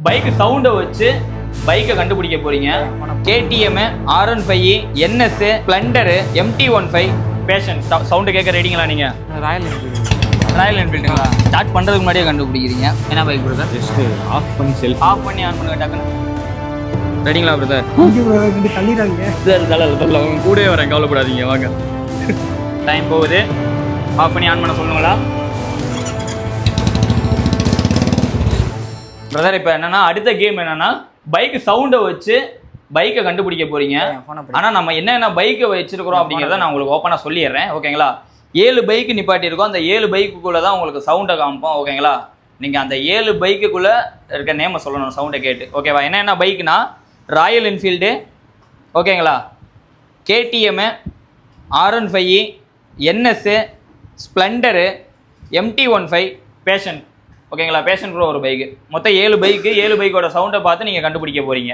Bike சவுண்டை வச்சு பைக்கை கண்டுபிடிக்க போறீங்க. KTM, R15, NS, Splendor, MT-15, Passion. Sound கேட்க ரெடிங்களா நீங்க? ராயல் என்ஃபீல்டுங்களா? ஸ்டார்ட் பண்றதுக்கு முன்னாடியே கண்டுபிடிக்கிறீங்க. என்ன பைக் பிரதர்? ஜஸ்ட் ஆஃப் பண்ணி ஆன் பண்ணுங்க டக்குன்னு. ரெடிங்களா பிரதர்? அவங்க கூடவே வரேன், கவலைப்படாதீங்க வாங்க. டைம் போகுது. ஆஃப் பண்ணி ஆன் பண்ண சொல்லுங்களா பிரதர்? இப்போ என்னன்னா அடுத்த கேம் என்னன்னா பைக் சவுண்டை வச்சு பைக்கை கண்டுபிடிக்க போறீங்க. ஆனா நம்ம என்னென்ன பைக்கை வச்சிருக்கிறோம் அப்படிங்கிறத நான் உங்களுக்கு ஓப்பனாக சொல்லிடுறேன். ஓகேங்களா? 7 பைக்கு நிப்பாட்டி இருக்கோம். அந்த 7 பைக்குக்குள்ளே தான் உங்களுக்கு சவுண்டை காமிப்போம். ஓகேங்களா? நீங்கள் அந்த 7 பைக்குக்குள்ளே இருக்க நேமை சொல்லணும் சவுண்டை கேட்டு. ஓகேவா? என்னென்ன பைக்குனா ராயல் என்ஃபீல்டு, ஓகேங்களா, KTM, R15, NS, Splendor, MT-15, Passion. ஓகேங்களா? பேஷன் ப்ரோ ஒரு பைக்கு. மொத்தம் 7 பைக்கு. 7 பைக்கோட சவுண்டை பார்த்து நீங்கள் கண்டுபிடிக்க போகிறீங்க.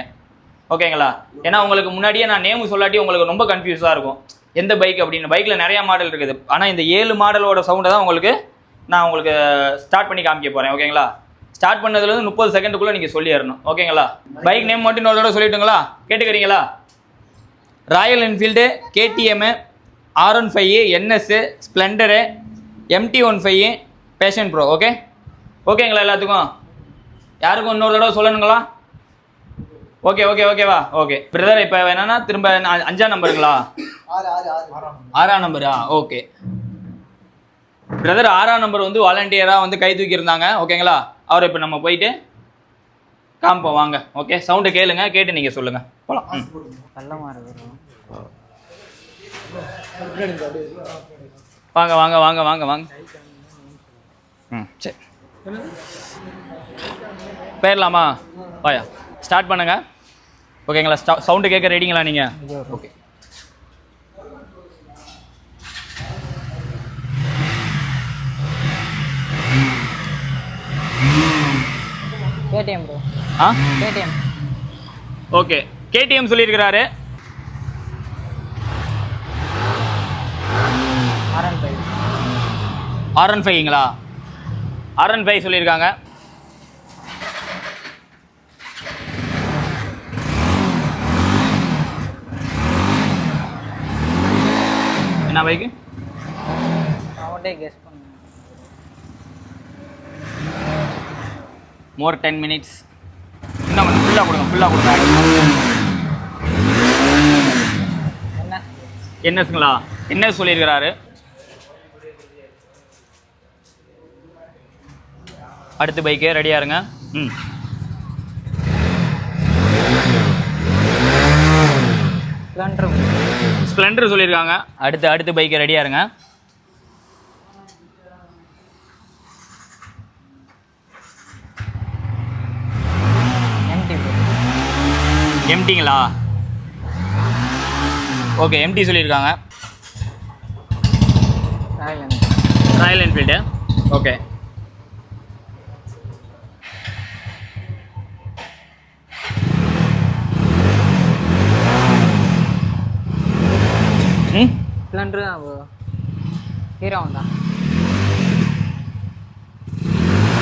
ஓகேங்களா? ஏன்னா உங்களுக்கு முன்னாடியே நான் நேமு சொல்லாட்டி உங்களுக்கு ரொம்ப கன்ஃபியூஸாக இருக்கும் எந்த பைக் அப்படின்னு. பைக்கில் நிறையா மாடல் இருக்குது. ஆனால் இந்த 7 மாடலோட சவுண்டை தான் நான் உங்களுக்கு ஸ்டார்ட் பண்ணி காமிக்க போகிறேன். ஓகேங்களா? ஸ்டார்ட் பண்ணதுலேருந்து 30 செகண்டுக்குள்ளே நீங்கள் சொல்லிடணும். ஓகேங்களா? பைக் நேம் மட்டும் இன்னொரு தடவை சொல்லிட்டுங்களா? கேட்டுக்கிறீங்களா? Royal Enfield, KTM, R15, NS, Splendor, MT-15, Passion Pro. ஓகேங்களா எல்லாத்துக்கும்? யாருக்கும் இன்னொரு தடவை சொல்லணுங்களா? ஓகேவா? Okay brother. இப்போ என்னன்னா திரும்ப 5ஆம் நம்பருங்களா? 6ஆம் நம்பரா? Okay brother. 6ஆம் நம்பர் வாலண்டியராக கை தூக்கியிருந்தாங்க. ஓகேங்களா? அவரை இப்போ நம்ம போயிட்டு காமிப்போம் வாங்க. ஓகே, சவுண்டு கேளுங்க, கேட்டு நீங்கள் சொல்லுங்கள். போகலாம். வாங்க. சரி, போயிடலாமா? வாயா, ஸ்டார்ட் பண்ணுங்க. ஓகேங்களா? சவுண்டு கேட்க ரெடிங்களா நீங்கள்? Okay. KTM bro. KTM. Okay, KTM சொல்லியிருக்கிறாரு. R15ங்களா? R15 சொல்லியிருக்காங்க. என்ன பைக்கு? மோர் 10 மினிட்ஸ். இன்னும் ஃபுல்லாக கொடுங்க. NSங்களா? NS சொல்லியிருக்கிறாரு. அடுத்த பைக்கு ரெடியாக இருங்க. ஸ்ப்ளெண்டர் சொல்லியிருக்காங்க. அடுத்த பைக்கு ரெடியாக இருங்க. MTங்களா? ஓகே, MT சொல்லியிருக்காங்க. Royal Enfield. ஓகே, ஸ்ப்ளெண்டர் தான் ப்ரோ. Hero Honda.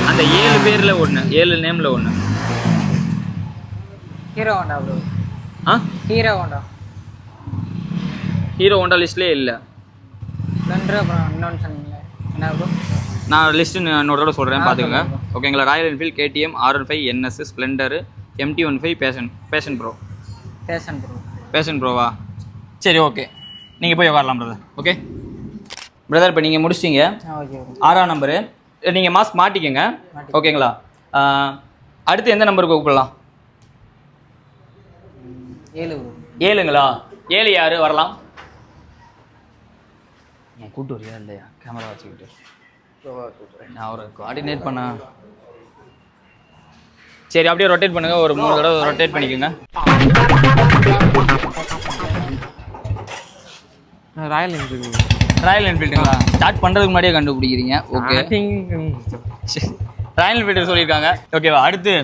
அந்த 7 பேரில் ஒன்று, 7 நேமில் ஒன்று. Hero Honda bro. Hero Honda லிஸ்ட்லேயே இல்லை. ஸ்ப்ளெண்டர் அப்புறம் இன்னொன்று சொன்னீங்களே என்ன ப்ரோ? நான் லிஸ்ட்டு இன்னொரு தடவை சொல்கிறேன், பார்த்துக்கோங்க. ஓகேங்களா? Royal Enfield, KTM, R15, NS, Splendor, MT-15, Passion ப்ரோவா? சரி, ஓகே, நீங்கள் போய் வரலாம் பிரதர். ஓகே பிரதர், இப்போ நீங்கள் முடிச்சிட்டிங்க. 6ஆம் நம்பரு. நீங்கள் மாஸ்க் மாட்டிக்கங்க. ஓகேங்களா? அடுத்து எந்த நம்பருக்கு கூப்பிடலாம்? 7ங்களா? 7 யார் வரலாம்? கூப்பிட்டு வரியா இல்லையா? கேமரா வச்சுக்கிட்டு நான் அவரை கோஆர்டினேட் பண்ண. சரி, அப்படியே ரொட்டேட் பண்ணுங்க. ஒரு 3 தடவை ரொட்டேட் பண்ணிக்கோங்க. ராயல் என்ஃபீல்டுங்களா? ஸ்டார்ட் பண்ணுறதுக்கு முன்னாடியே கண்டுபிடிக்கிறீங்க. ஓகே, ராயல் என்ஃபீல்டு சொல்லியிருக்காங்க. ஓகேவா? அடுத்து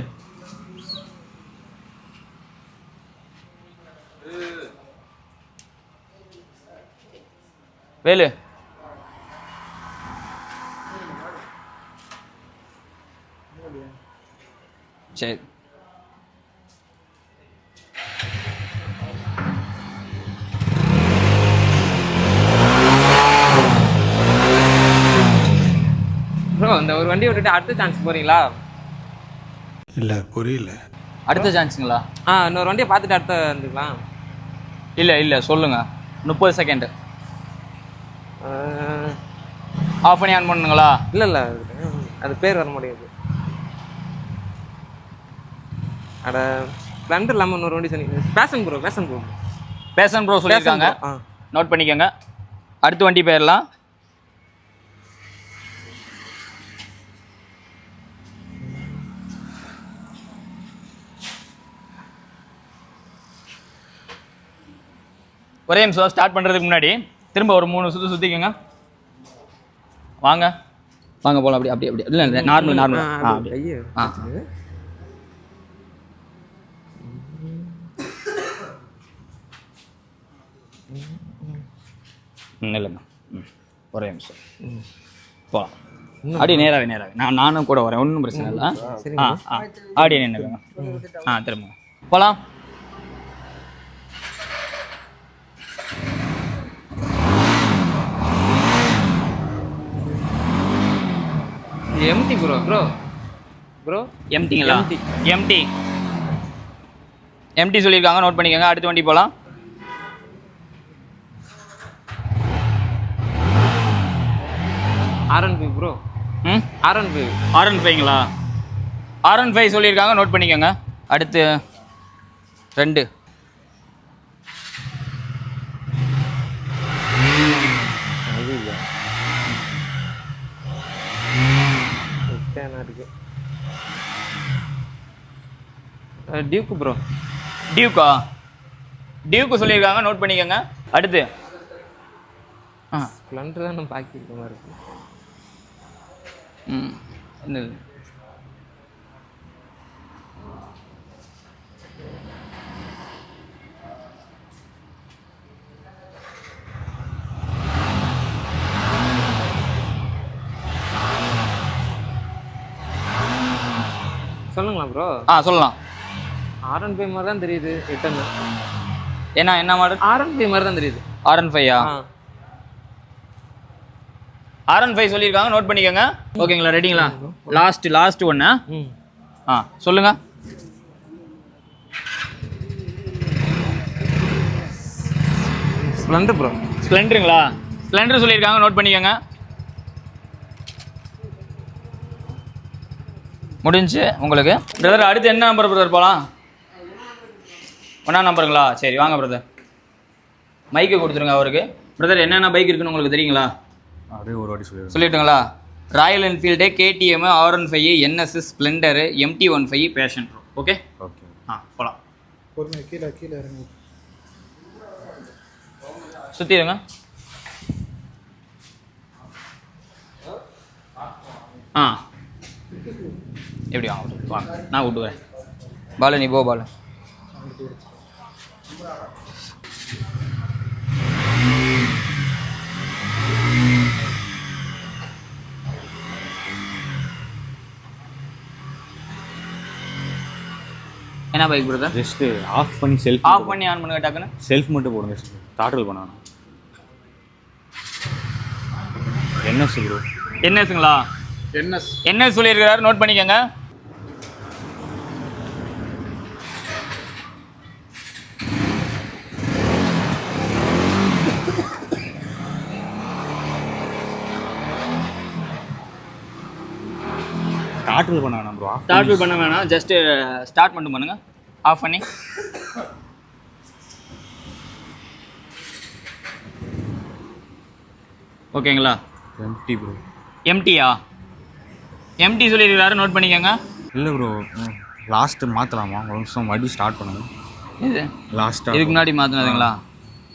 வேலு. சரி, ஒரு வண்டி விட்டுட்டு அடுத்த சான்ஸ் போறீங்களா? இல்ல புரியல. அடுத்த சான்ஸுங்களா? இன்னொரு வண்டியை பார்த்துட்டு அடுத்த வந்துக்கலாம். இல்லை சொல்லுங்கள். 30 செகண்ட். ஆஃப் பண்ணி ஆன் பண்ணுங்களா? இல்லை அது பேர் வர முடியாது. அட ஸ்ப்ளெண்டர் இல்லாமல் இன்னொரு வண்டி சொன்னீங்க. பேஷன் ப்ரோ சொல்லியிருக்காங்க. நோட் பண்ணிக்கோங்க. அடுத்த வண்டி போயிடலாம். ஒரே நிமிஷம் ஸ்டார்ட் பண்ணுறதுக்கு முன்னாடி திரும்ப ஒரு 3 சுற்றிக்கோங்க. வாங்க போகலாம். அப்படி இல்லை நார்மல். இல்லைங்க. ஒரே நிமிஷம் போகலாம். அப்படியே நேராகவே நானும் கூட வரேன். ஒன்றும் பிரச்சனை இல்லை. அப்படியே நின்றுங்க. திரும்ப போகலாம். எம்டி ப்ரோ எம்டிங்களா? எம்டி சொல்லியிருக்காங்க. நோட் பண்ணிக்கோங்க. அடுத்த வண்டி போகலாம். R15 bro. R15ங்களா? R15 சொல்லியிருக்காங்க. நோட் பண்ணிக்கோங்க. அடுத்து 2. Duke bro. டியூக்கு சொல்லியிருக்காங்க. நோட் பண்ணிக்கோங்க. அடுத்து ஸ்ப்ளெண்டர் தான் நம்ம பாக்கி இருக்க மாதிரி இருக்கு. என்னது? சொல்லுங்களா ப்ரோ? சொல்லலாம். R15 மாதிரி தான் தெரியுது. ரிட்டர்ன் என்ன மாடல்? R15 மாதிரி தான் தெரியுது. R15 R15 சொல்லியிருக்காங்க. நோட் பண்ணிக்கோங்க. ஓகேங்களா? ரெடிங்களா? லாஸ்ட் ஒன்று. சொல்லுங்க. Splendor bro. ஸ்ப்ளெண்டருங்களா? ஸ்ப்ளெண்டர் சொல்லியிருக்காங்க. நோட் பண்ணிக்கோங்க. முடிஞ்சு உங்களுக்கு. பிரதர் அடுத்து என்ன நம்பர் பிரதர் போகலாம்? 1ஆம் நம்பருங்களா? சரி வாங்க பிரதர். மைக்கு கொடுத்துருங்க அவருக்கு. பிரதர் என்னென்ன பைக் இருக்குன்னு உங்களுக்கு தெரியுங்களா? அப்படியே ஒரு வாட்டி சொல்லிட்டுங்களா? Royal Enfield, KTM, R15, NS, Splendor, MT-15, Passion Pro. Okay போகலாம். கீழே இறங்கி சுற்றிடுங்க. எப்படி வாங்க நான் விட்டுக்கிறேன். பாலு நீ போ. பாலு என்ன பைக் பிரதர்? ஜஸ்ட் ஆஃப் பண்ணி ஆன் பண்ணுங்க. டக்குன்னு செல்ஃப் மட்டும் போடுங்க. டாட்டல் பண்ணணும். NS bro. NSங்களா? NS சொல்லியிருக்கிறாரு. நோட் பண்ணிக்கோங்க. டாட்டல் பண்ண வேணாம் ப்ரோ. டாட்டல் பண்ண வேணாம். ஜஸ்ட் ஸ்டார்ட் மட்டும் பண்ணுங்க. ஆஃப் பண்ணி ஓகேங்களா? MT bro. எம்டியா? எம்டி சொல்லியிருக்காரு. நோட் பண்ணிக்கோங்க. இல்லை ப்ரோ, லாஸ்ட்டு மாற்றலாமா? ஒரு நிமிஷம் மறுபடியும் ஸ்டார்ட் பண்ணுங்க. இது லாஸ்ட்டாக இதுக்கு முன்னாடி மாற்றினதுங்களா?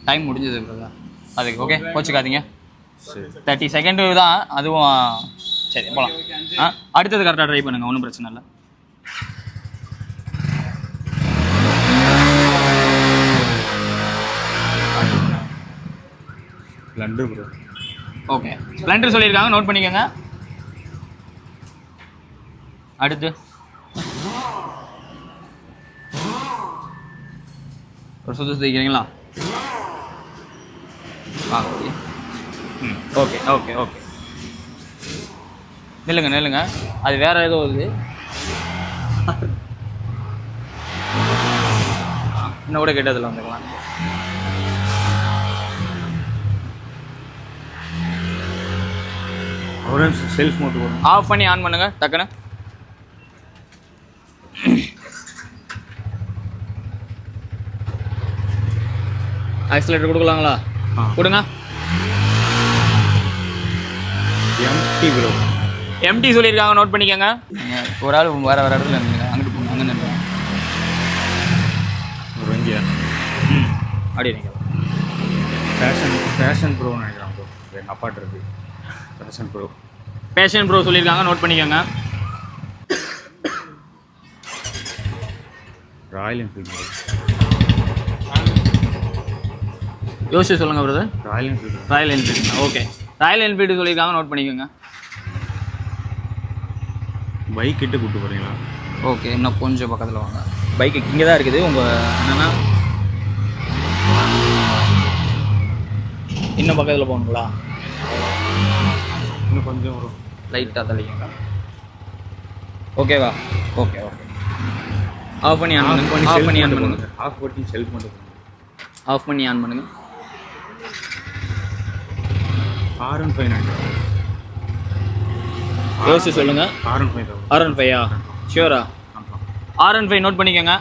டைம் முடிஞ்சது பிரதர். அதுக்கு ஓகே கோச்சிக்காதீங்க. 30 செகண்டு தான் அதுவும். சரி போகலாம். அடுத்தது கரெக்டாக ட்ரை பண்ணுங்கள். ஒன்றும் பிரச்சனை இல்லை. Splendor bro. ஓகே ஸ்ப்ளெண்டர் சொல்லியிருக்காங்க. நோட் பண்ணிக்கோங்க. அடுத்து ஒரு சுற்றிக்கிறீங்களா? ஓகே ஓகே ஓகே நில்லுங்க அது வேற ஏதோ இது இன்னும் கூட கேட்டதில்ல வந்துக்கலாம். ஒரு நிமிஷம் செல்ஃப் மோட் வரும். ஆஃப் பண்ணி ஆன் பண்ணுங்க டக்குன்னு. ஆக்சிலேட்டர் கொடுக்கலாங்களா? கொடுங்க. MT bro. எம்டி சொல்லியிருக்காங்க, நோட் பண்ணிக்கோங்க. ஒரு ஆள் வேறு இடத்துல இருந்தீங்க, அங்கிட்டு போங்க, அங்கே நின்று ஒரு இங்கே அப்படியே நீங்கள் பேஷன் ப்ரோ நினைக்கிறான் ப்ரோ. எங்கள் அப்பாட்ட இருக்கு பேஷன் ப்ரோ சொல்லியிருக்காங்க, நோட் பண்ணிக்கோங்க. Royal Enfield. யோசிச்சு சொல்லுங்கள் brother. Royal Enfield. Royal Enfield. Okay, Royal Enfield சொல்லியிருக்காங்க, நோட் பண்ணிக்கோங்க. பைக் கிட்ட கூப்பிட்டு போகிறீங்களா? ஓகே, இன்னும் கொஞ்சம் பக்கத்தில் வாங்க. பைக்கு இங்கே தான் இருக்குது. உங்கள் என்னென்னா இன்னும் பக்கத்தில் போகணுங்களா? இன்னும் கொஞ்சம் வரும். லைட்டாக தள்ளிக்கங்க. ஓகேவா? ஓகே. ஆஃப் பண்ணி ஆன் பண்ணுங்க. ஆஃப் பண்ணி ஆன் பண்ணுங்க. ஆஃப் பண்ணி செல்ஃப் பண்ணுங்க. ஆஃப் பண்ணி ஆன் பண்ணுங்க. R15 யோசிச்சு சொல்லுங்க. R15 ஷியோரா? R15 நோட் பண்ணிக்கோங்க.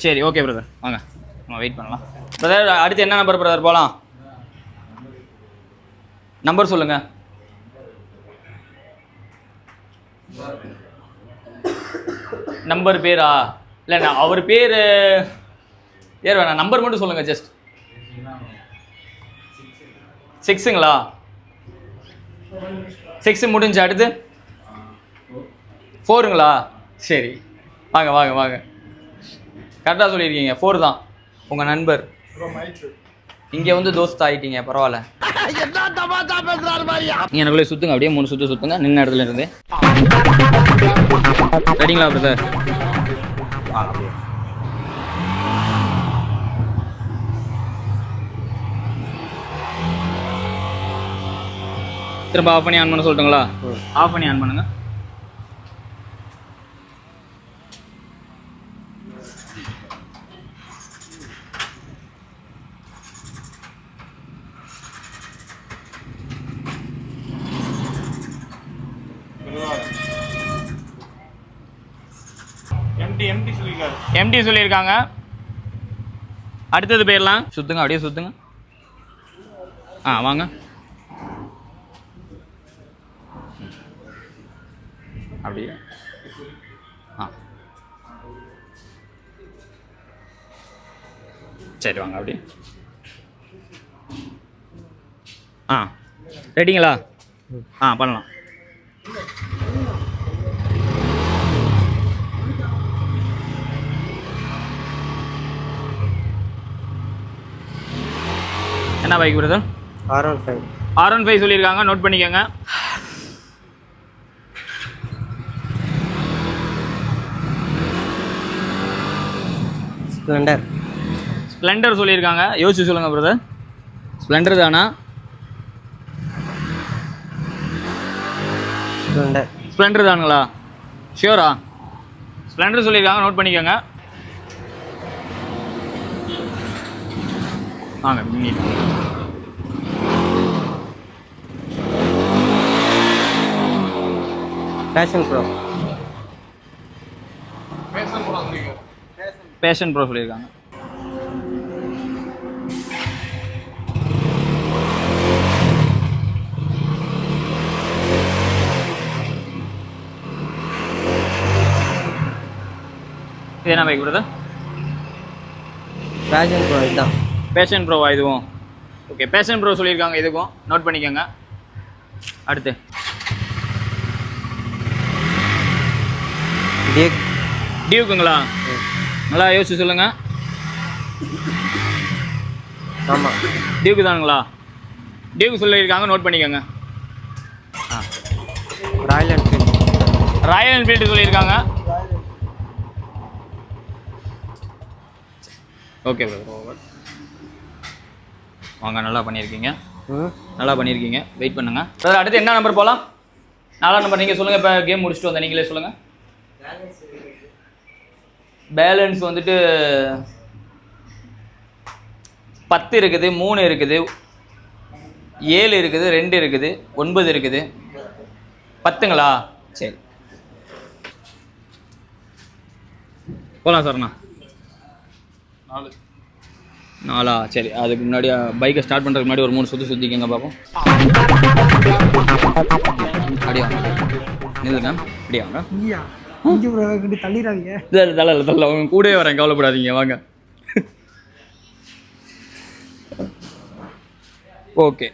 சரி, ஓகே பிரதர், வாங்க நம்ம வெயிட் பண்ணலாம். பிரதர் அடுத்து என்ன நம்பர் பிரதர் போகலாம்? நம்பர் சொல்லுங்கள். நம்பர் பேரா? இல்லை அவர் பேர் வேணாம், நம்பர் மட்டும் சொல்லுங்கள். ஜஸ்ட் 6ங்களா? 6 முடிஞ்சு அடுத்து 4ங்களா? சரி, வாங்க. கரெக்டாக சொல்லியிருக்கீங்க, 4 தான் உங்கள் நண்பர். இங்கே வந்து தோஸ்த் ஆகிட்டீங்க, பரவாயில்ல. நீங்கள் எனக்குள்ளே சுற்றுங்க, அப்படியே 3 சுற்று சுற்றுங்க நின்ன இடத்துல இருந்து. ரெடிங்களா பிரதர்? திரும்ப ஆஃப் பண்ணி ஆன் பண்ண சொல்லட்டுங்களா? ஆஃப் பண்ணி ஆன் பண்ணுங்க. எம்டி சொல்லியிருக்காங்க. அடுத்தது போயிடலாம். சுற்றுங்க, அப்படியே சுற்றுங்க. வாங்க. அப்படியே சரி, வாங்க அப்படியே. ரெடிங்களா? பண்ணலாம். என்ன பைக் பிரதர்? R15 சொல்லியிருக்காங்க, நோட் பண்ணிக்கோங்க. ஸ்ப்ளெண்டர் சொல்லியிருக்காங்க, யோசிச்சு சொல்லுங்கள் பிரதர். ஸ்ப்ளெண்டர் தானா? ஸ்ப்ளெண்டர் தானுங்களா? ஷியோரா? ஸ்ப்ளெண்டர் சொல்லியிருக்காங்க, நோட் பண்ணிக்கோங்க. வாங்க. பேஷன் ப்ரோ சொல்லியிருக்காங்க. இது என்ன பைக் பிரதர்? பேஷன் ப்ரோவா இதுவும்? ஓகே, பேஷன் ப்ரோ சொல்லியிருக்காங்க, இதுக்கும் நோட் பண்ணிக்கோங்க. அடுத்து டியூக்குங்களா? நல்லா யோசிச்சு சொல்லுங்கள். ஆமாம், டியூக்கு தானுங்களா? டியூக்கு சொல்லியிருக்காங்க, நோட் பண்ணிக்கோங்க. ராயல் என்ஃபீல்டு சொல்லியிருக்காங்க. ஓகே பிரதர், வாங்க. நல்லா பண்ணியிருக்கீங்க, வெயிட் பண்ணுங்க பிரதர். அடுத்து என்ன நம்பர் போகலாம்? 4ஆம் நம்பர் நீங்கள் சொல்லுங்கள். இப்போ கேம் முடிச்சுட்டு வந்தேன், நீங்களே சொல்லுங்கள். பேலன்ஸ் வந்துட்டு 10 இருக்குது, 3 இருக்குது, 7 இருக்குது, 2 இருக்குது, 9 இருக்குது. 10ங்களா? சரி போகலாம் சார்ண்ணா. 4 சரி. அதுக்கு முன்னாடி பைக்கை ஸ்டார்ட் பண்ணுறதுக்கு முன்னாடி ஒரு 3 சுற்றிக்கங்க பார்ப்போம். அப்படியா நில்லுங்க, அப்படியா வாங்க. தள்ளிடாதீங்க. தள்ள அவங்க கூடவே வரேன், கவலைப்படாதீங்க வாங்க. ஓகே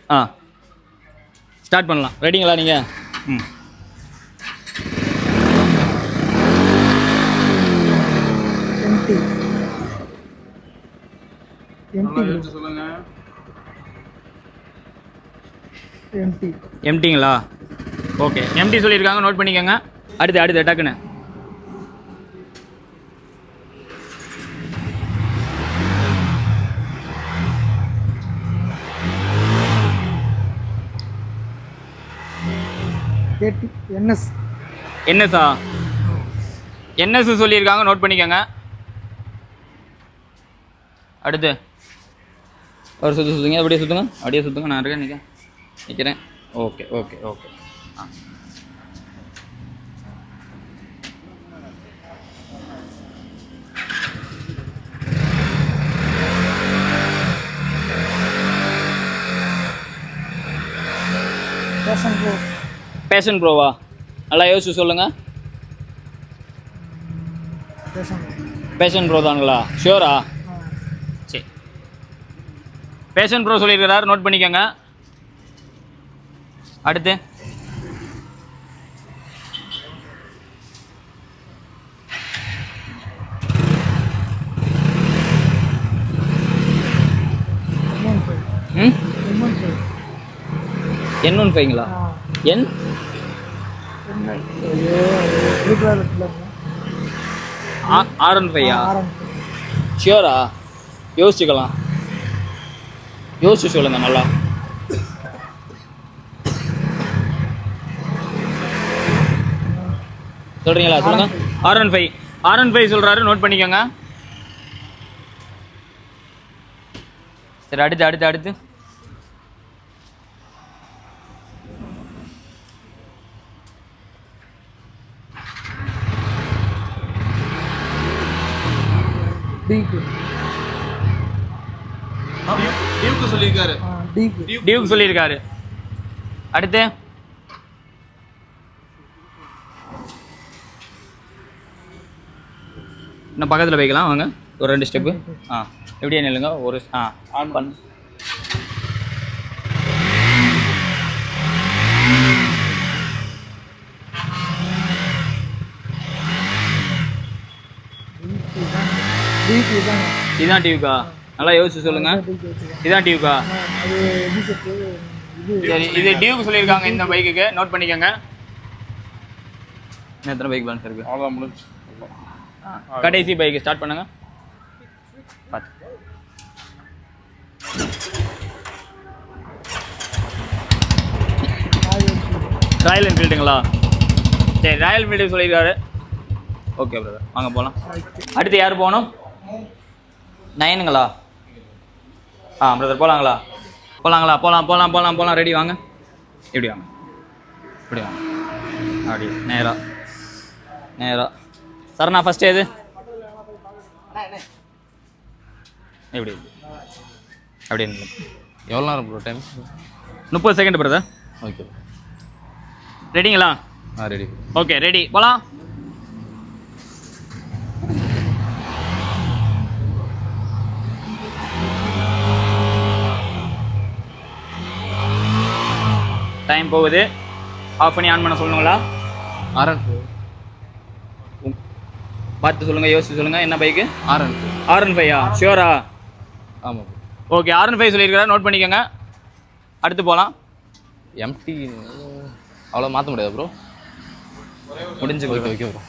ஸ்டார்ட் பண்ணலாம். ரெடிங்களா நீங்கள்? ம். எம்டிங்களா? ஓகே எம்டி சொல்லியிருக்காங்க, நோட் பண்ணிக்கோங்க. அடுத்து டக்குன்னு என்எஸ்ஆ? என்எஸ் சொல்லியிருக்காங்க, நோட் பண்ணிக்கோங்க. அடுத்து ஒரு சுற்றுங்க, அப்படியே சுற்றுங்க. நான் இருக்கேன், நிற்கிறேன். ஓகே பேஷன் ப்ரோவா? நல்லா யோசிச்சு சொல்லுங்கள். பேஷன் ப்ரோ தானுங்களா? ஷியோரா? சரி பேஷன் ப்ரோ சொல்லியிருக்கிறார், நோட் பண்ணிக்கோங்க. அடுத்து N15ங்களா? என் R15யா? ஷியோரா? யோசிச்சுக்கலாம், யோசிச்சு சொல்லுங்க நல்லா. சொல்றீங்களா? சொல்லுங்க. R15 சொல்றாரு, நோட் பண்ணிக்கோங்க. சரி அடுத்து டியூக் சொல்லியிருக்காரு. அடுத்து இன்னும் பக்கத்தில் வைக்கலாம் வாங்க, ஒரு 2 ஸ்டெப்பு. எப்படியே நில்லுங்க. ஒரு ஆன் பண்ணு. இதான் டியூக்கா? நல்லா யோசிச்சு சொல்லுங்க. இதான் டியூக்கா? சரி இது டியூக் சொல்லியிருக்காங்க இந்த பைக்குக்கு, நோட் பண்ணிக்கோங்க. எத்தனை பைக் பேலன்ஸ் இருக்கு? அவ்வளோதான், முடிஞ்சு. கடைசி பைக்கு ஸ்டார்ட் பண்ணுங்க. ராயல் என்ஃபீல்டுங்களா? சரி ராயல் என்ஃபீல்டு சொல்லியிருக்காரு. ஓகே பிரதர் வாங்க போகலாம். அடுத்து யார் போகணும்? 9ங்களா? பிரதர் போகலாங்களா? போகலாம். ரெடி வாங்க. இப்படி வாங்க. அப்படி நேராக சரணா ஃபஸ்ட்டு எது? எப்படி அப்படி எவ்வளோ நேரம் bro time? 30 second brother. Okay ரெடிங்களா? ரெடி. ஓகே ரெடி போகலாம். டைம் போகுது. ஆஃப் பண்ணி ஆன் பண்ண சொல்லுங்களா? பார்த்து சொல்லுங்கள், யோசிச்சு சொல்லுங்கள். என்ன பைக்கு? R15யா? ஷியோரா? ஆமாம். ஓகே R15 சொல்லியிருக்காரு, நோட் பண்ணிக்கோங்க. அடுத்து போகலாம். எம்டி அவ்வளோ மாற்ற முடியாது ப்ரோ, முடிஞ்சு. Okay bro.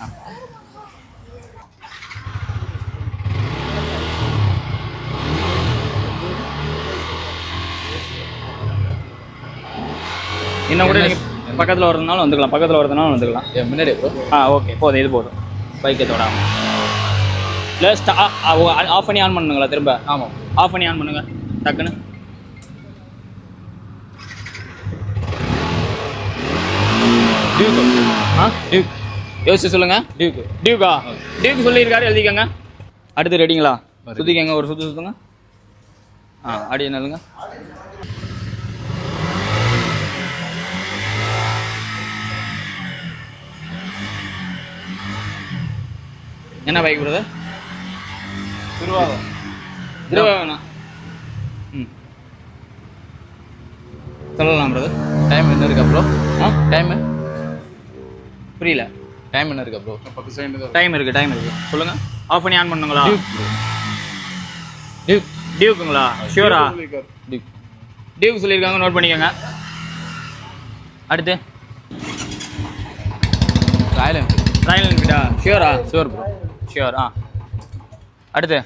இன்னும் கூட நீங்கள் பக்கத்தில் வரதுனாலும் வந்துக்கலாம், பக்கத்தில் வரதுனாலும் வந்துக்கலாம். முன்னாடி ப்ரோ. ஓகே போதும், இது போதும். பைக்கை தொடாமல் இல்லை ஆஃப் பண்ணி ஆன் பண்ணுங்களா திரும்ப? ஆமாம், ஆஃப் பண்ணி ஆன் பண்ணுங்க டக்குன்னு. டியூக் யோசிச்சு சொல்லுங்க. டியூக்கா? டியூக் சொல்லியிருக்காரு, எழுதிக்கங்க. அடுத்து ரெடிங்களா? சுற்றிக்கங்க, ஒரு சுற்றுங்க. அடி என்னதுங்க? என்ன பைக் பிரதர்? திருவாகனா. சொல்லலாம் பிரதர். டைம் என்ன இருக்கா ப்ரோ? டைமு புரியல. டைம் என்ன இருக்கா ப்ரோ? டைம் இருக்குது. சொல்லுங்கள். ஆஃப் பண்ணி ஆன் பண்ணுங்களா? டியூக்குங்களா? ஷியூரா? டியூக் சொல்லியிருக்காங்க, நோட் பண்ணிக்கோங்க. அடுத்து ராயல் என்ஃபீல்டா? ஷியூரா? Sure bro. ஷியூர். அடுத்து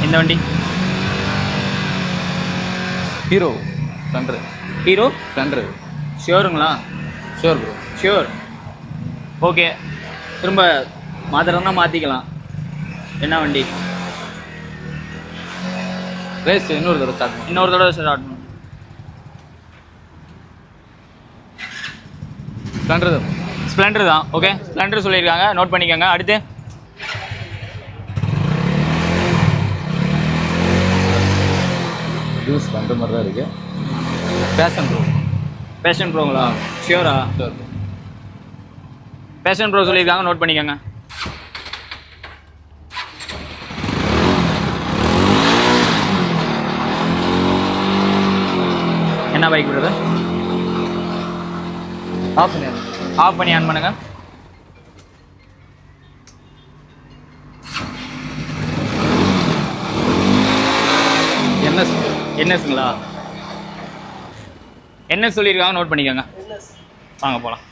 இந்த வண்டி ஹீரோ ஸ்ப்ளெண்டர். Hero Splendor. ஷியூருங்களா? Sure bro. ஷியூர். ஓகே, திரும்ப மாத்திரம்னா மாற்றிக்கலாம். என்ன வண்டி? ரேஸ் இன்னொரு தடவை ஸ்டார்ட் பண்ணும். இன்னொரு தடவை ஸ்டார்ட் பண்ணும். ஸ்ப்ளெண்டர் தான். ஓகே, ஸ்ப்ளெண்டர் சொல்லியிருக்காங்க, நோட் பண்ணிக்கோங்க. அடுத்து ஜூஸ் பண்ணுற மாதிரி தான் இருக்குது. பேஷன் ப்ரோங்களா? ஷியூரா? Sure bro. பேஷன் ப்ரோ சொல்லியிருக்காங்க, நோட் பண்ணிக்கோங்க. என்ன பைக் பிரதர்? ஆஃப் பண்ணி ஆன் பண்ணுங்க. என்எஸ்ங்களா? என்எஸ் சொல்லியிருக்காங்க, நோட் பண்ணிக்கோங்க. வாங்க போகலாம்.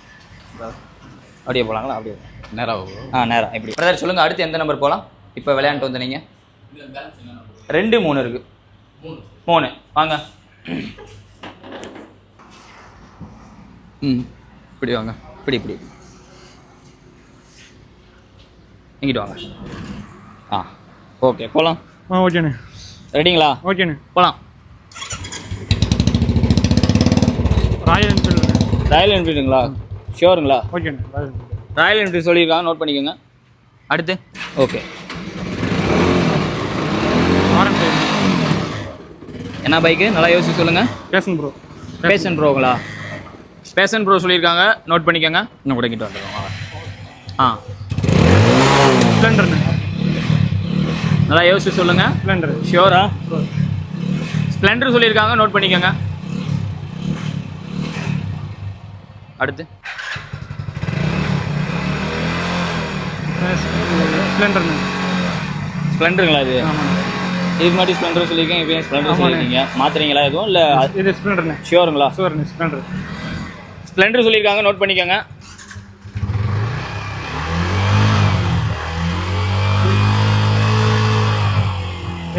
அப்படியே போகலாங்களா? அப்படியே நேராக நேரம் இப்படி. பிரதர் சொல்லுங்கள், அடுத்து எந்த நம்பர் போகலாம்? இப்போ விளையாண்டு வந்து நீங்கள் 2 3 இருக்குது. 3 வாங்க. இப்படி வாங்க. இப்படி இங்கிட்டு வாங்க. ஓகே போகலாம். ஓகேண்ணே. ரெடிங்களா? ஓகேண்ணே, போகலாம். ராயல் என்ஃபீல்டுங்களா? ஷியோருங்களா? ஓகேண்ணே. ராயல் என்ஃபீல்டு சொல்லியிருக்காங்க, நோட் பண்ணிக்கோங்க. அடுத்து ஓகே. என்ன பைக்கு? நல்லா யோசிச்சு சொல்லுங்கள். பேஷன் ப்ரோங்களா? பேஷன் ப்ரோ சொல்லியிருக்காங்க, நோட் பண்ணிக்கோங்க. இன்னும் கூடக்கிட்டு வந்துடுவோம். ஸ்ப்ளெண்டர்ண்ணே. நல்லா யோசிச்சு சொல்லுங்கள். ஸ்ப்ளெண்டர். ஷியோரா? ஸ்ப்ளெண்டர் சொல்லியிருக்காங்க, நோட் பண்ணிக்கோங்க. அடுத்து ஸ்ப்ளெண்டருங்களா? இது மாதிரி ஸ்ப்ளெண்டர் சொல்லியிருக்கேன், இப்போ ஸ்ப்ளெண்டர் சொல்லியிருக்கீங்க. மாத்துறீங்களா எதுவும் இல்லை? இது ஸ்ப்ளெண்டர்ண்ணே. ஷியோருங்களா? ஸ்ப்ளெண்டர். ஸ்ப்ளெண்டர் சொல்லியிருக்காங்க, நோட் பண்ணிக்கோங்க.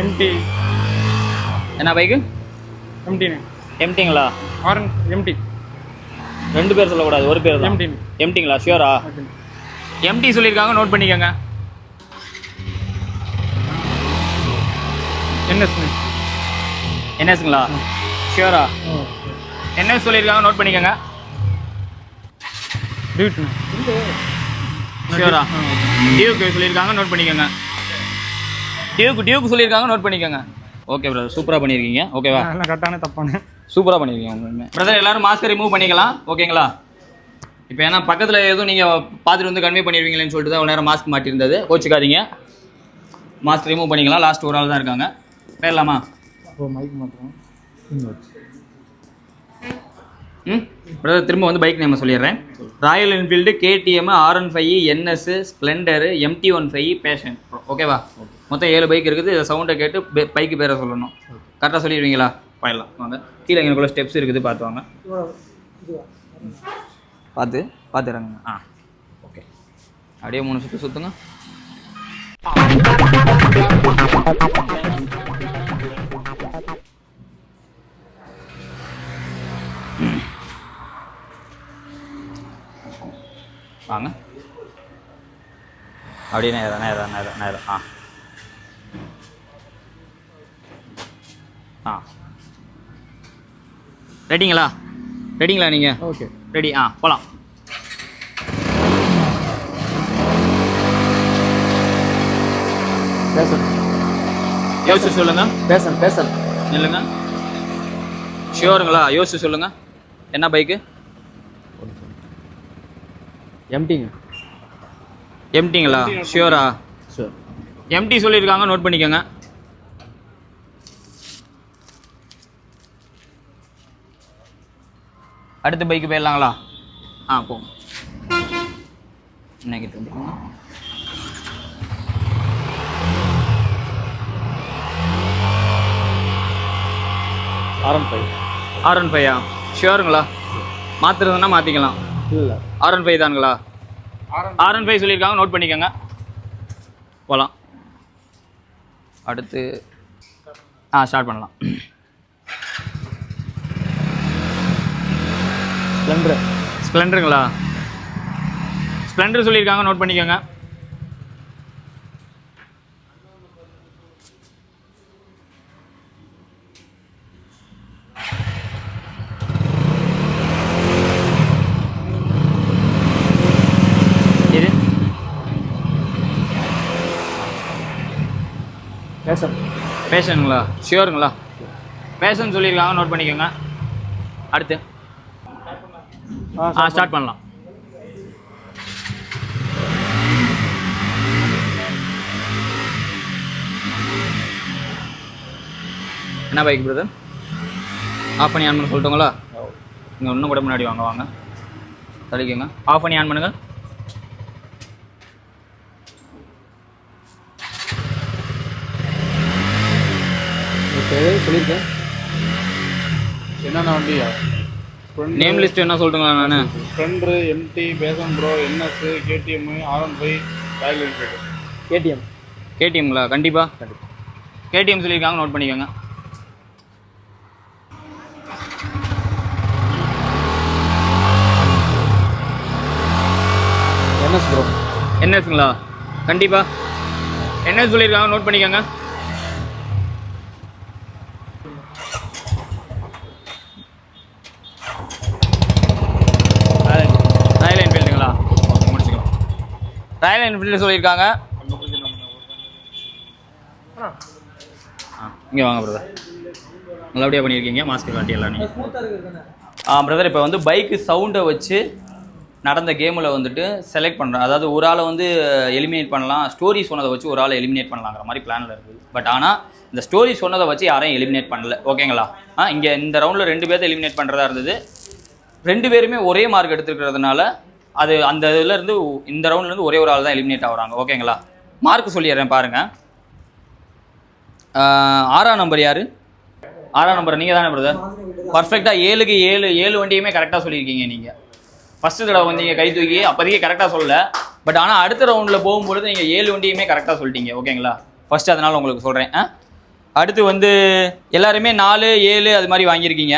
எம்டி. என்ன பைக்கு? எம்டிண்ணே. எம்டிங்களா? எம்டி. 2 பேர் சொல்லக்கூடாது, ஒரு பேர் தான். எம்டிங்களா? ஷியோரா? எம்டி சொல்லியிருக்காங்க, நோட் பண்ணிக்கோங்க. என்எஸ்ங்களா? ஷியோரா? என்எஸ் சொல்லியிருக்காங்க, நோட் பண்ணிக்கோங்க. ஷியோரா? டியூக் சொல்லியிருக்காங்க, நோட் பண்ணிக்கோங்க. டியூக் சொல்லியிருக்காங்க, நோட் பண்ணிக்கோங்க. ஓகே பிரதர், சூப்பராக பண்ணியிருக்கீங்க. ஓகேவா? கரெக்டான தப்பானே சூப்பராக பண்ணியிருக்கீங்க பிரதர். எல்லாரும் மாஸ்க் ரிமூவ் பண்ணிக்கலாம். ஓகேங்களா? இப்போ ஏன்னா பக்கத்தில் எதுவும் நீங்கள் பார்த்துட்டு வந்து கன்வே பண்ணிடுவீங்களேன்னு சொல்லிட்டு தான் நேரம் மாஸ்க் மாட்டியிருந்தது. கோச்சிக்காதீங்க, மாஸ்க் ரிமூவ் பண்ணிக்கலாம். லாஸ்ட் ஒரு ஆள் தான் இருக்காங்க. பேரலாமா? மைக் மாத்திரம். பிரதர் திரும்ப வந்து பைக் நேம் சொல்லிடுறேன். Royal Enfield, KTM, R15, NS, Splendor, MT-15, Passion. ஓகேவா? மொத்தம் 7 பைக் இருக்குது. இதை சவுண்டை கேட்டு பைக்கு பேரை சொல்லணும். கரெக்டாக சொல்லிடுவீங்களா? போயிடலாம் வாங்க. கீழே எங்களுக்குள்ள ஸ்டெப்ஸ் இருக்குது, பார்த்து வாங்க. பார்த்துறாங்க. ஓகே, அப்படியே 3 சுற்று சுற்றுங்க. வாங்க. அப்படியே நேரம். ரெடிங்களா நீங்கள்? ஓகே. ரெடி. போகலாம். யோசிச்சு சொல்லுங்க. பேசன் இல்லைங்க, ஷியோருங்களா? யோசிச்சு சொல்லுங்க, என்ன பைக்கு? எம்டிங்களா? ஷியோரா? ஷூர். எம்டி சொல்லியிருக்காங்க, நோட் பண்ணிக்கோங்க. அடுத்த பைக்கு போயிடலாங்களா? போங்க. இன்னைக்கு வந்துக்கோங்க. R15 ஷியோருங்களா? மாற்றுறதுன்னா மாற்றிக்கலாம். இல்லை, R15 தானுங்களா? R15 சொல்லியிருக்காங்க, நோட் பண்ணிக்கோங்க. போகலாம். அடுத்து ஸ்டார்ட் பண்ணலாம். ஸ்ப்ளெண்டருங்களா? ஸ்ப்ளெண்டர் சொல்லியிருக்காங்க, நோட் பண்ணிக்கோங்க. பேஷனுங்களா? ஷியோருங்களா? பேஷன் சொல்லியிருக்காங்க, நோட் பண்ணிக்கோங்க. அடுத்து ஸ்டார்ட் பண்ணலாம். என்ன பைக் பிரதர்? ஆஃப் பண்ணி ஆன் பண்ண சொல்லிட்டோங்களா? நீங்கள் இன்னும் கூட முன்னாடி வாங்க தள்ளிக்கோங்க. ஆஃப் பண்ணி ஆன் பண்ணுங்கள். சொல்லியிருக்கேன். என்னென்ன வண்டியா? நேம் லிஸ்ட் என்ன சொல்லிட்டுங்களா? நான் Splendor, MT, Passion Pro, NS, KTM, R15, Royal Enfield. கேடிஎம்ங்களா? கண்டிப்பாக கேடிஎம் சொல்லியிருக்காங்க, நோட் பண்ணிக்கோங்க. என்எஸ்ங்களா? கண்டிப்பாக என்எஸ் சொல்லியிருக்காங்க, நோட் பண்ணிக்கோங்க. ராயல் என்ஃபீல்டுங்களா? ஓகே, முடிச்சுக்கலாம். ராயல் என்ஃபீல்டு சொல்லியிருக்காங்க. இங்கே வாங்க பிரதர். நல்லபடியாக பண்ணியிருக்கீங்க. மாஸ்க் காட்டி எல்லாம் நீங்கள். பிரதர், இப்போ வந்து பைக்கு சவுண்டை வச்சு நடந்த கேமில் வந்துட்டு செலக்ட் பண்ணுறேன். அதாவது ஒரு ஆளை வந்து எலிமினேட் பண்ணலாம், ஸ்டோரி சொன்னதை வச்சு ஒரு ஆளை எலிமினேட் பண்ணலாங்கிற மாதிரி பிளானில் இருக்குது. பட் ஆனால் இந்த ஸ்டோரி சொன்னதை வச்சு யாரையும் எலிமினேட் பண்ணல. ஓகேங்களா? இங்கே இந்த ரவுண்டில் 2 பேர்த்த எலிமினேட் பண்ணுறதா இருந்தது. 2 பேருமே ஒரே மார்க் எடுத்துருக்கிறதுனால அது அந்த இதுலேருந்து இந்த ரவுண்ட்லேருந்து ஒரே ஒரு ஆள் தான் எலிமினேட் ஆகுறாங்க. ஓகேங்களா? மார்க் சொல்லிடுறேன் பாருங்கள். 6ஆம் நம்பர் யார்? 6ஆம் நம்பர் நீங்கள் தானே பிரதர்? பர்ஃபெக்டாக 7க்கு 7 வண்டியுமே கரெக்டாக சொல்லியிருக்கீங்க. நீங்கள் ஃபஸ்ட்டு தடவை வந்தீங்க கை தூக்கி, அப்போதைக்கு கரெக்டாக சொல்லலை. பட் ஆனால் அடுத்த ரவுண்டில் போகும்பொழுது நீங்கள் 7 வண்டியுமே கரெக்டாக சொல்லிட்டீங்க. ஓகேங்களா? ஃபஸ்ட்டு அதனால் உங்களுக்கு சொல்கிறேன். அடுத்து வந்து எல்லாருமே 4, 7 அது மாதிரி வாங்கியிருக்கீங்க.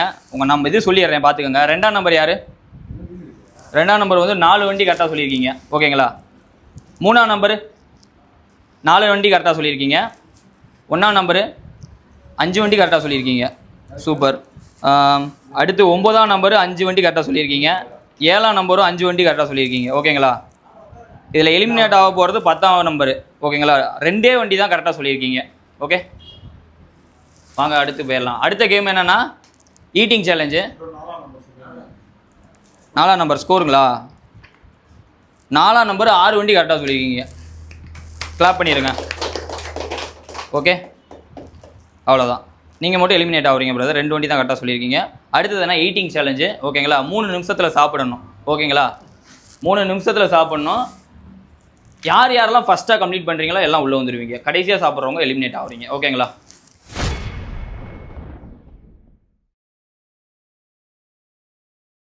நம்ம இது சொல்லிடுறேன் பார்த்துக்கோங்க. 2ஆம் நம்பர் யார்? 2ஆம் நம்பர் வந்து 4 வண்டி கரெக்டாக சொல்லியிருக்கீங்க. ஓகேங்களா? 3ஆம் நம்பரு 4 வண்டி கரெக்டாக சொல்லியிருக்கீங்க. 1ஆம் நம்பரு 5 வண்டி கரெக்டாக சொல்லியிருக்கீங்க. சூப்பர். அடுத்து 9ஆம் நம்பரு 5 வண்டி கரெக்டாக சொல்லியிருக்கீங்க. 7ஆம் நம்பரும் 5 வண்டி கரெக்டாக சொல்லியிருக்கீங்க. ஓகேங்களா? இதில் எலிமினேட் ஆக போகிறது 10ஆம் நம்பரு. ஓகேங்களா? 2 வண்டி தான் கரெக்டாக சொல்லியிருக்கீங்க. ஓகே, வாங்க அடுத்து போயிடலாம். அடுத்த கேம் என்னென்னா ஈட்டிங் சேலஞ்சு. 4ஆம் நம்பர் ஸ்கோருங்களா? 4ஆம் நம்பர் 6 வண்டி கரெக்டாக சொல்லியிருக்கீங்க. கிளாப் பண்ணிடுங்க. ஓகே, அவ்வளோதான். நீங்கள் மட்டும் எலிமினேட் ஆகுறீங்க பிரதர். 2 வண்டி தான் கரெக்டாக சொல்லியிருக்கீங்க. அடுத்ததுனா ஈட்டிங் சேலஞ்சு. ஓகேங்களா? 3 நிமிஷத்தில் சாப்பிடணும். ஓகேங்களா? 3 நிமிஷத்தில் சாப்பிட்ணும். யாரெல்லாம் ஃபஸ்ட்டாக கம்ப்ளீட் பண்ணுறீங்களோ எல்லாம் உள்ளே வந்துடுவீங்க. கடைசியாக சாப்பிட்றவங்க எலிமினேட் ஆகுறீங்க. ஓகேங்களா?